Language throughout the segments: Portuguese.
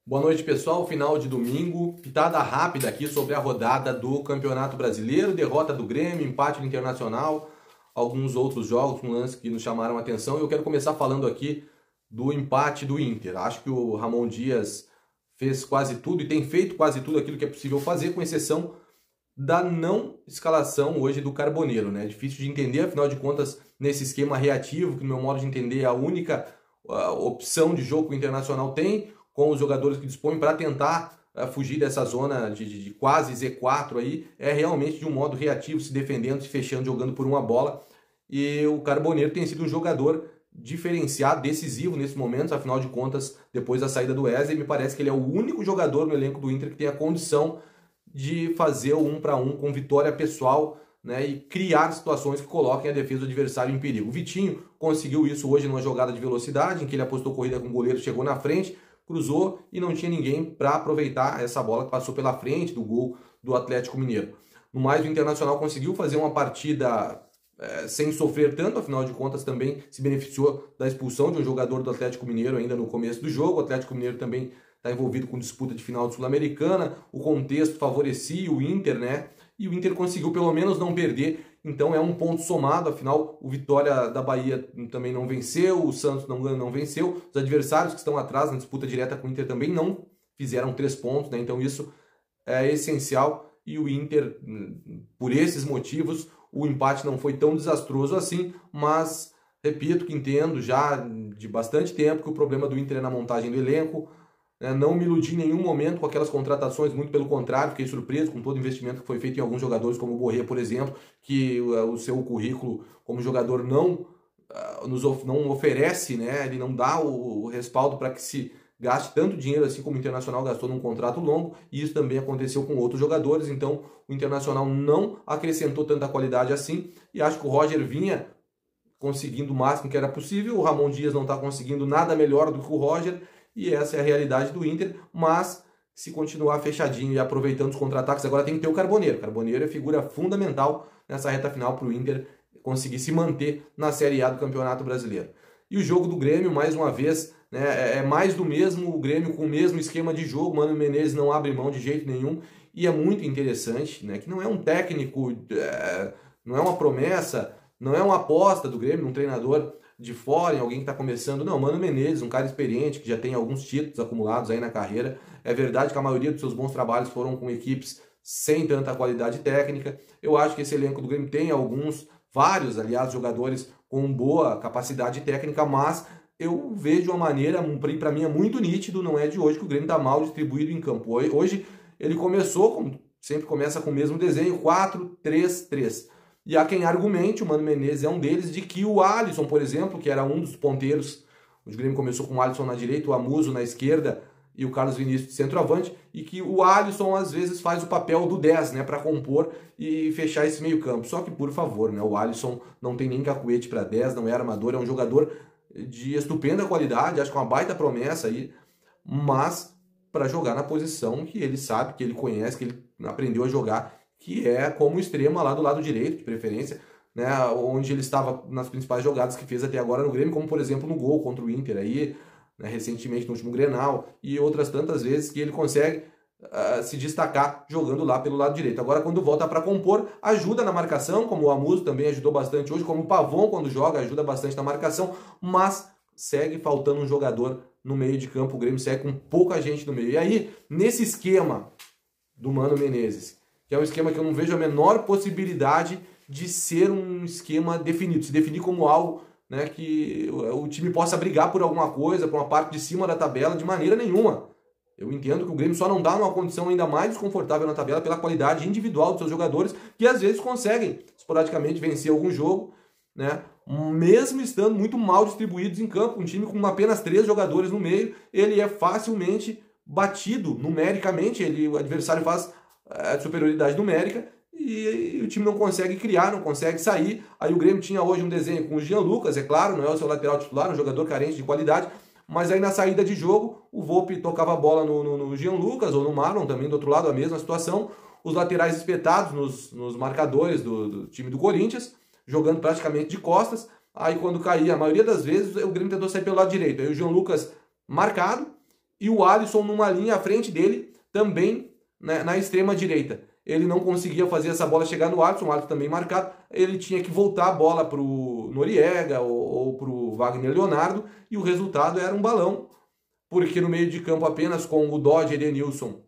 Boa noite, pessoal. Final de domingo, pitada rápida aqui sobre a rodada do Campeonato Brasileiro, derrota do Grêmio, empate do Internacional, alguns outros jogos, um lance que nos chamaram a atenção. Eu quero começar falando aqui do empate do Inter. Acho que o Ramon Dias fez quase tudo e tem feito quase tudo aquilo que é possível fazer, com exceção da não escalação hoje do Carboneiro, né? Difícil de entender, afinal de contas, nesse esquema reativo, que no meu modo de entender é a única opção de jogo que o Internacional tem, com os jogadores que dispõem para tentar fugir dessa zona de quase Z4 aí, é realmente de um modo reativo, se defendendo, se fechando, jogando por uma bola. E o Carboneiro tem sido um jogador diferenciado, decisivo nesse momento, afinal de contas, depois da saída do Wesley, me parece que ele é o único jogador no elenco do Inter que tem a condição de fazer o 1 para 1 com vitória pessoal, né, e criar situações que coloquem a defesa do adversário em perigo. O Vitinho conseguiu isso hoje numa jogada de velocidade, em que ele apostou corrida com o goleiro, chegou na frente, cruzou e não tinha ninguém para aproveitar essa bola que passou pela frente do gol do Atlético Mineiro. No mais, o Internacional conseguiu fazer uma partida sem sofrer tanto, afinal de contas também se beneficiou da expulsão de um jogador do Atlético Mineiro ainda no começo do jogo. O Atlético Mineiro também está envolvido com disputa de final de Sul-Americana, o contexto favorecia o Inter, né? E o Inter conseguiu pelo menos não perder, então é um ponto somado, afinal o Vitória da Bahia também não venceu, o Santos não venceu, os adversários que estão atrás na disputa direta com o Inter também não fizeram 3 pontos, né? Então isso é essencial e o Inter, por esses motivos, o empate não foi tão desastroso assim, mas repito que entendo já de bastante tempo que o problema do Inter é na montagem do elenco. Não me iludi em nenhum momento com aquelas contratações, muito pelo contrário, fiquei surpreso com todo o investimento que foi feito em alguns jogadores, como o Borré, por exemplo, que o seu currículo como jogador não oferece, né? Ele não dá o respaldo para que se gaste tanto dinheiro assim como o Internacional gastou num contrato longo, e isso também aconteceu com outros jogadores, então o Internacional não acrescentou tanta qualidade assim, e acho que o Roger vinha conseguindo o máximo que era possível, o Ramon Dias não está conseguindo nada melhor do que o Roger, e essa é a realidade do Inter, mas se continuar fechadinho e aproveitando os contra-ataques, agora tem que ter o Carboneiro. O Carboneiro é figura fundamental nessa reta final para o Inter conseguir se manter na Série A do Campeonato Brasileiro. E o jogo do Grêmio, mais uma vez, né, é mais do mesmo, o Grêmio com o mesmo esquema de jogo, Mano Menezes não abre mão de jeito nenhum, e é muito interessante, né, que não é um técnico, não é uma promessa, não é uma aposta do Grêmio, um treinador de fora, em alguém que está começando. Não, Mano Menezes, um cara experiente, que já tem alguns títulos acumulados aí na carreira. É verdade que a maioria dos seus bons trabalhos foram com equipes sem tanta qualidade técnica. Eu acho que esse elenco do Grêmio tem vários, aliás, jogadores com boa capacidade técnica, mas eu vejo uma maneira, para mim é muito nítido, não é de hoje, que o Grêmio está mal distribuído em campo. Hoje ele começou, como sempre começa com o mesmo desenho, 4-3-3. E há quem argumente, o Mano Menezes é um deles, de que o Alisson, por exemplo, que era um dos ponteiros, o Grêmio começou com o Alisson na direita, o Amuso na esquerda e o Carlos Vinícius de centroavante, e que o Alisson às vezes faz o papel do 10, né, para compor e fechar esse meio campo. Só que, por favor, né, o Alisson não tem nem cacuete para 10, não é armador, é um jogador de estupenda qualidade, acho que é uma baita promessa aí, mas para jogar na posição que ele sabe, que ele conhece, que ele aprendeu a jogar, que é como extremo lá do lado direito, de preferência, né, onde ele estava nas principais jogadas que fez até agora no Grêmio, como por exemplo no gol contra o Inter, aí, né, recentemente no último Grenal, e outras tantas vezes que ele consegue se destacar jogando lá pelo lado direito. Agora, quando volta para compor, ajuda na marcação, como o Amuso também ajudou bastante hoje, como o Pavon, quando joga, ajuda bastante na marcação, mas segue faltando um jogador no meio de campo. O Grêmio segue com pouca gente no meio. E aí, nesse esquema do Mano Menezes, que é um esquema que eu não vejo a menor possibilidade de ser um esquema definido, se definir como algo, né, que o time possa brigar por alguma coisa, por uma parte de cima da tabela, de maneira nenhuma. Eu entendo que o Grêmio só não dá numa condição ainda mais desconfortável na tabela pela qualidade individual dos seus jogadores, que às vezes conseguem esporadicamente vencer algum jogo, né, mesmo estando muito mal distribuídos em campo. Um time com apenas 3 jogadores no meio, ele é facilmente batido numericamente, o adversário faz de superioridade numérica e o time não consegue criar, não consegue sair. Aí o Grêmio tinha hoje um desenho com o Jean Lucas, é claro, não é o seu lateral titular, um jogador carente de qualidade, mas aí na saída de jogo o Volpi tocava a bola no Jean Lucas ou no Marlon, também do outro lado a mesma situação, os laterais espetados nos marcadores do time do Corinthians, jogando praticamente de costas. Aí quando caía, a maioria das vezes o Grêmio tentou sair pelo lado direito, aí o Jean Lucas marcado, e o Alisson numa linha à frente dele, também, né, na extrema direita. Ele não conseguia fazer essa bola chegar no Alisson, o Alisson também marcado, ele tinha que voltar a bola para o Noriega ou para o Wagner Leonardo, e o resultado era um balão, porque no meio de campo apenas com o Dodge, Edenilson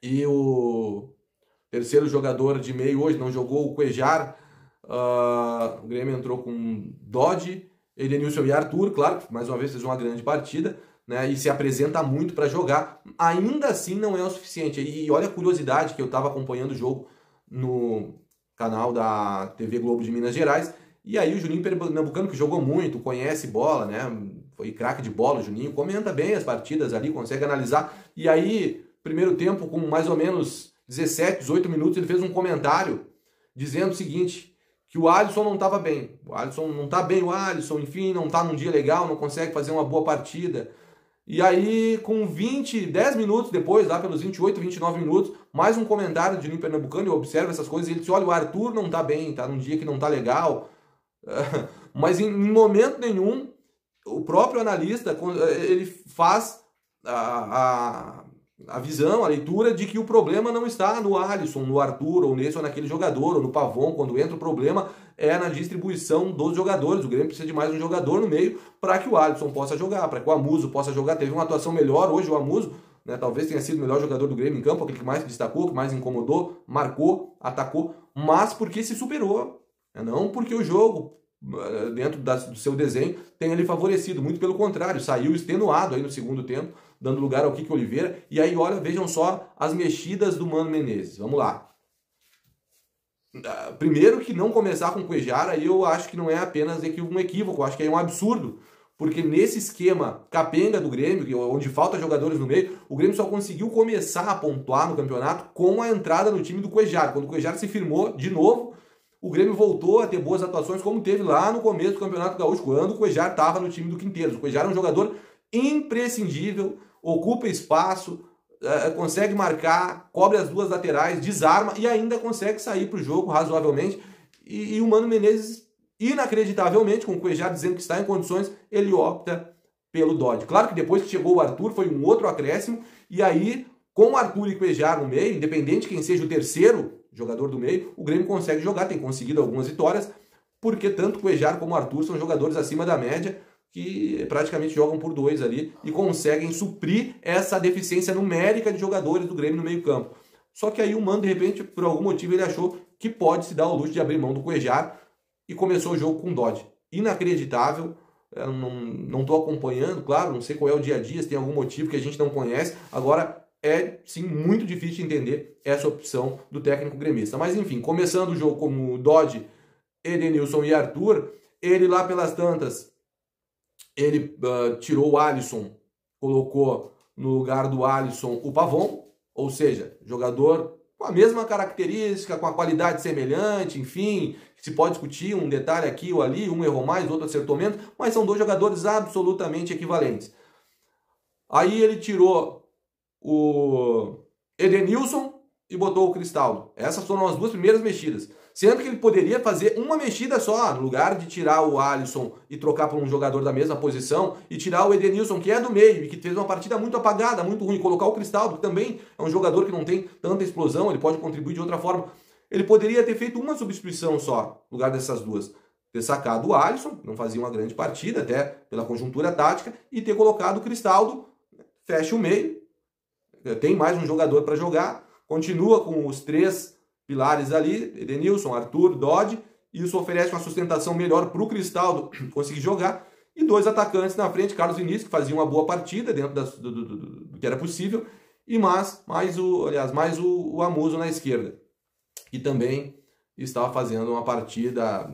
e o terceiro jogador de meio hoje, não jogou, o Cuejar, o Grêmio entrou com Dodge, Edenilson e Arthur, claro, mais uma vez fez uma grande partida, né, e se apresenta muito para jogar, ainda assim não é o suficiente. E olha a curiosidade, que eu estava acompanhando o jogo no canal da TV Globo de Minas Gerais, e aí o Juninho Pernambucano, que jogou muito, conhece bola, né, foi craque de bola o Juninho, comenta bem as partidas ali, consegue analisar, e aí, primeiro tempo, com mais ou menos 17, 18 minutos, ele fez um comentário dizendo o seguinte, que o Alisson não estava bem. O Alisson não está bem, o Alisson, enfim, não está num dia legal, não consegue fazer uma boa partida. E aí, com 10 minutos depois, lá pelos 28, 29 minutos, mais um comentário de Juninho Pernambucano, eu observo essas coisas, e ele disse, olha, o Arthur não está bem, está num dia que não está legal. Mas em momento nenhum, o próprio analista, ele faz a visão, a leitura de que o problema não está no Alisson, no Arthur, ou nesse ou naquele jogador, ou no Pavon. Quando entra o problema é na distribuição dos jogadores. O Grêmio precisa de mais um jogador no meio para que o Alisson possa jogar, para que o Amuso possa jogar. Teve uma atuação melhor hoje o Amuso, né? Talvez tenha sido o melhor jogador do Grêmio em campo, aquele que mais se destacou, que mais incomodou, marcou, atacou, mas porque se superou, não porque o jogo, dentro do seu desenho, tem ele favorecido, muito pelo contrário, saiu extenuado aí no segundo tempo, dando lugar ao Kiko Oliveira, e aí, olha, vejam só as mexidas do Mano Menezes, vamos lá. Primeiro que não começar com o Cuejar, aí eu acho que não é apenas um equívoco, eu acho que é um absurdo, porque nesse esquema capenga do Grêmio, onde falta jogadores no meio, o Grêmio só conseguiu começar a pontuar no campeonato com a entrada no time do Cuejar. Quando o Cuejar se firmou de novo, o Grêmio voltou a ter boas atuações, como teve lá no começo do Campeonato Gaúcho, quando o Cuejar estava no time do Quinteiros. O Cuejar é um jogador imprescindível, ocupa espaço, consegue marcar, cobre as duas laterais, desarma e ainda consegue sair para o jogo razoavelmente. E o Mano Menezes, inacreditavelmente, com o Cuejar dizendo que está em condições, ele opta pelo Dodge. Claro que depois que chegou o Arthur foi um outro acréscimo, e aí, com o Arthur e Cuejar no meio, independente de quem seja o terceiro jogador do meio, o Grêmio consegue jogar, tem conseguido algumas vitórias, porque tanto o Cuejar como o Arthur são jogadores acima da média, que praticamente jogam por dois ali e conseguem suprir essa deficiência numérica de jogadores do Grêmio no meio campo. Só que aí o Mano, de repente, por algum motivo, ele achou que pode se dar ao luxo de abrir mão do Cuejar e começou o jogo com o Dodge. Inacreditável, eu não estou acompanhando, claro, não sei qual é o dia a dia, se tem algum motivo que a gente não conhece. Agora, é sim muito difícil de entender essa opção do técnico gremista. Mas enfim, começando o jogo como Dodge, Edenilson e Arthur, ele lá pelas tantas, ele tirou o Alisson, colocou no lugar do Alisson o Pavon, ou seja, jogador com a mesma característica, com a qualidade semelhante, enfim, se pode discutir um detalhe aqui ou ali, um errou mais, outro acertou menos, mas são dois jogadores absolutamente equivalentes. Aí ele tirou o Edenilson e botou o Cristaldo. Essas foram as duas primeiras mexidas. Sendo que ele poderia fazer uma mexida só, no lugar de tirar o Alisson e trocar por um jogador da mesma posição, e tirar o Edenilson, que é do meio, e que fez uma partida muito apagada, muito ruim, colocar o Cristaldo, que também é um jogador que não tem tanta explosão, ele pode contribuir de outra forma. Ele poderia ter feito uma substituição só, no lugar dessas duas. Ter sacado o Alisson, que não fazia uma grande partida, até pela conjuntura tática, e ter colocado o Cristaldo, fecha o meio, tem mais um jogador para jogar, continua com os três pilares ali, Edenilson, Arthur, Dodge, e isso oferece uma sustentação melhor para o Cristaldo conseguir jogar, e dois atacantes na frente, Carlos Vinícius, que fazia uma boa partida dentro do que era possível, e mais o Amuso na esquerda, que também estava fazendo uma partida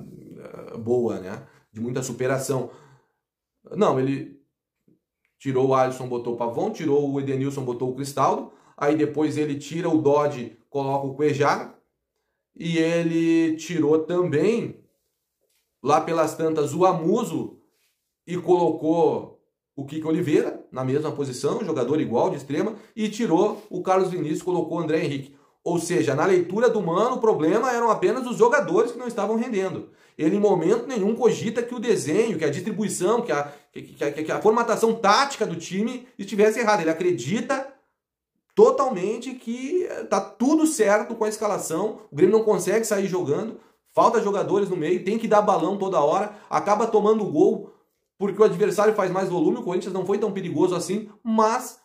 boa, né, de muita superação. Não, ele tirou o Alisson, botou o Pavon, tirou o Edenilson, botou o Cristaldo, aí depois ele tira o Dodge, coloca o Cuejar, e ele tirou também, lá pelas tantas, o Amuso e colocou o Kiko Oliveira na mesma posição, jogador igual de extrema, e tirou o Carlos Vinícius, colocou o André Henrique. Ou seja, na leitura do Mano, o problema eram apenas os jogadores que não estavam rendendo. Ele, em momento nenhum, cogita que o desenho, que a distribuição, que que a formatação tática do time estivesse errada. Ele acredita totalmente que tá tudo certo com a escalação, o Grêmio não consegue sair jogando, falta jogadores no meio, tem que dar balão toda hora, acaba tomando gol porque o adversário faz mais volume, o Corinthians não foi tão perigoso assim, mas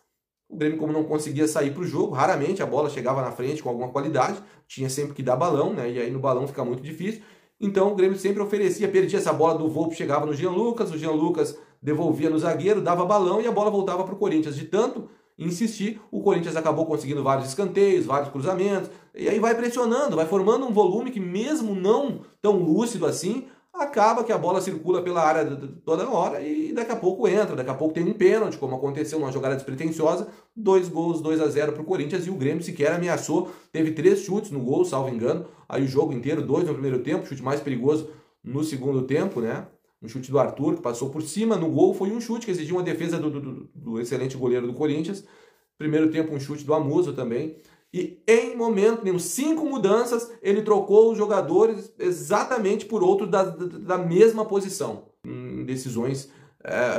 o Grêmio, como não conseguia sair para o jogo, raramente a bola chegava na frente com alguma qualidade, tinha sempre que dar balão, né? E aí no balão fica muito difícil. Então o Grêmio sempre oferecia, perdia essa bola do Volpi, chegava no Jean Lucas, o Jean Lucas devolvia no zagueiro, dava balão e a bola voltava para o Corinthians. De tanto insistir, o Corinthians acabou conseguindo vários escanteios, vários cruzamentos, e aí vai pressionando, vai formando um volume que mesmo não tão lúcido assim, acaba que a bola circula pela área toda hora e daqui a pouco entra, daqui a pouco tem um pênalti, como aconteceu numa jogada despretensiosa, 2 gols, 2-0 para o Corinthians, e o Grêmio sequer ameaçou, teve 3 chutes no gol, salvo engano, aí o jogo inteiro, 2 no primeiro tempo, chute mais perigoso no segundo tempo, né? Um chute do Arthur, que passou por cima, no gol foi um chute que exigiu uma defesa do excelente goleiro do Corinthians, primeiro tempo um chute do Amuso também, e em momento nenhum, 5 mudanças, ele trocou os jogadores exatamente por outros da mesma posição. Decisões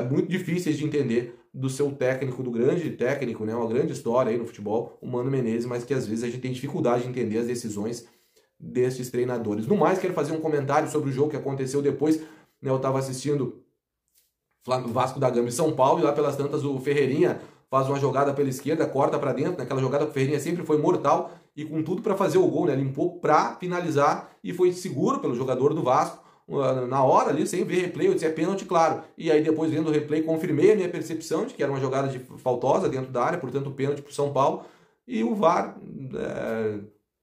muito difíceis de entender do seu técnico, do grande técnico, né? Uma grande história aí no futebol, o Mano Menezes, mas que às vezes a gente tem dificuldade de entender as decisões desses treinadores. No mais, quero fazer um comentário sobre o jogo que aconteceu depois, né? Eu estava assistindo Vasco da Gama e São Paulo, e lá pelas tantas o Ferreirinha faz uma jogada pela esquerda, corta para dentro, naquela jogada o Ferreirinha sempre foi mortal e com tudo para fazer o gol, né? Limpou para finalizar e foi seguro pelo jogador do Vasco. Na hora ali, sem ver replay, eu disse, é pênalti, claro. E aí depois vendo o replay, confirmei a minha percepção de que era uma jogada faltosa dentro da área, portanto pênalti para o São Paulo. E o VAR,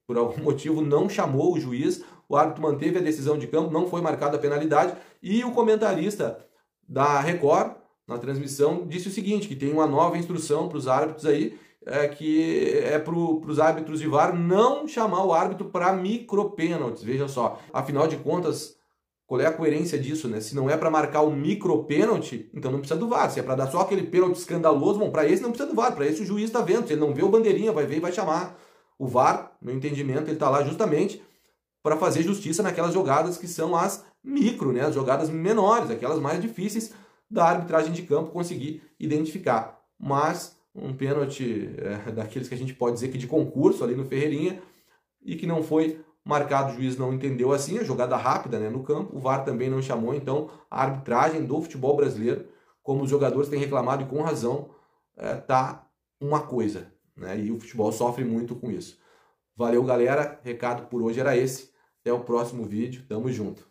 por algum motivo, não chamou o juiz, o árbitro manteve a decisão de campo, não foi marcada a penalidade, e o comentarista da Record, na transmissão, disse o seguinte, que tem uma nova instrução para os árbitros aí, que é para os árbitros de VAR não chamar o árbitro para micropênaltis, veja só. Afinal de contas, qual é a coerência disso, né? Se não é para marcar o micropênalti, então não precisa do VAR. Se é para dar só aquele pênalti escandaloso, bom, para esse não precisa do VAR, para esse o juiz está vendo. Se ele não vê o bandeirinha, vai ver e vai chamar. O VAR, no entendimento, ele está lá justamente para fazer justiça naquelas jogadas que são as micro, né? As jogadas menores, aquelas mais difíceis da arbitragem de campo conseguir identificar. Mas um pênalti daqueles que a gente pode dizer que de concurso ali no Ferreirinha e que não foi marcado, o juiz não entendeu assim, a jogada rápida, né, no campo, o VAR também não chamou, então a arbitragem do futebol brasileiro, como os jogadores têm reclamado e com razão, tá uma coisa, né, e o futebol sofre muito com isso. Valeu, galera, recado por hoje era esse, até o próximo vídeo, tamo junto.